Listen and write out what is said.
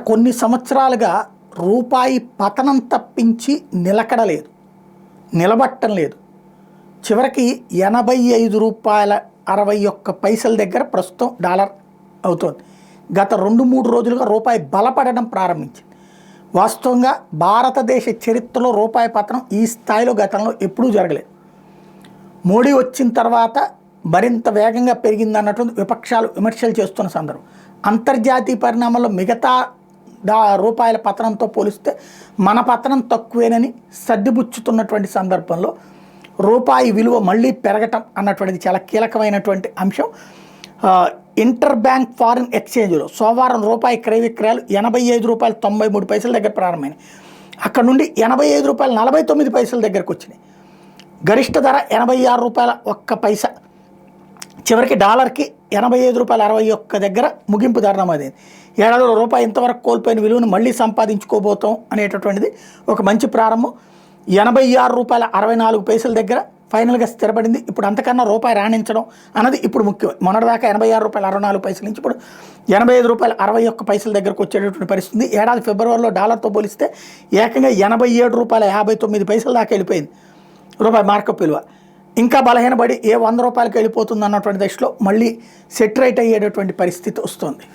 కొన్ని సంవత్సరాలుగా రూపాయి పతనం తప్పించి నిలకడలేదు, నిలబట్టం లేదు. చివరికి 85 రూపాయల 61 దగ్గర ప్రస్తుతం డాలర్ అవుతోంది. గత 2-3 రోజులుగా రూపాయి బలపడడం ప్రారంభించింది. వాస్తవంగా భారతదేశ చరిత్రలో రూపాయి పతనం ఈ స్థాయిలో గతంలో ఎప్పుడూ జరగలేదు. మోడీ వచ్చిన తర్వాత మరింత వేగంగా పెరిగిందన్నటువంటి విపక్షాలు విమర్శలు చేస్తున్న సందర్భం. అంతర్జాతీయ పరిణామాల్లో మిగతా రూపాయల పతనంతో పోలిస్తే మన పతనం తక్కువేనని సర్దిబుచ్చుతున్నటువంటి సందర్భంలో రూపాయి విలువ మళ్ళీ పెరగటం అన్నటువంటిది చాలా కీలకమైనటువంటి అంశం. ఇంటర్ బ్యాంక్ ఫారిన్ ఎక్స్చేంజ్లో సోమవారం రూపాయి క్రయ విక్రయాలు 85 రూపాయల 93 దగ్గర ప్రారంభమైనాయి. అక్కడ నుండి 85 రూపాయల 49 దగ్గరకు వచ్చినాయి. గరిష్ట ధర 86 రూపాయల 1 చివరికి డాలర్కి 85 రూపాయల 61 దగ్గర ముగింపు ధర నమోదైంది. ఏడాదిలో రూపాయి ఇంతవరకు కోల్పోయిన విలువను మళ్ళీ సంపాదించుకోబోతాం అనేటటువంటిది ఒక మంచి ప్రారంభం. 86 రూపాయల 64 దగ్గర ఫైనల్గా స్థిరపడింది. ఇప్పుడు అంతకన్నా రూపాయి రాణించడం అన్నది ఇప్పుడు ముఖ్యం. మొన్నటిదాకా 86 రూపాయల 64 నుంచి ఇప్పుడు 85 రూపాయల 61 దగ్గరకు వచ్చేటటువంటి పరిస్థితి. ఏడాది ఫిబ్రవరిలో డాలర్తో పోలిస్తే ఏకంగా 87 రూపాయల 59 దాకా వెళ్ళిపోయింది రూపాయి మార్కప్ విలువ. ఇంకా బలహీనపడి 100 రూపాయలకు వెళ్ళిపోతుంది అన్నటువంటి దశలో మళ్ళీ సెటరైట్ అయ్యేటటువంటి పరిస్థితి వస్తుంది.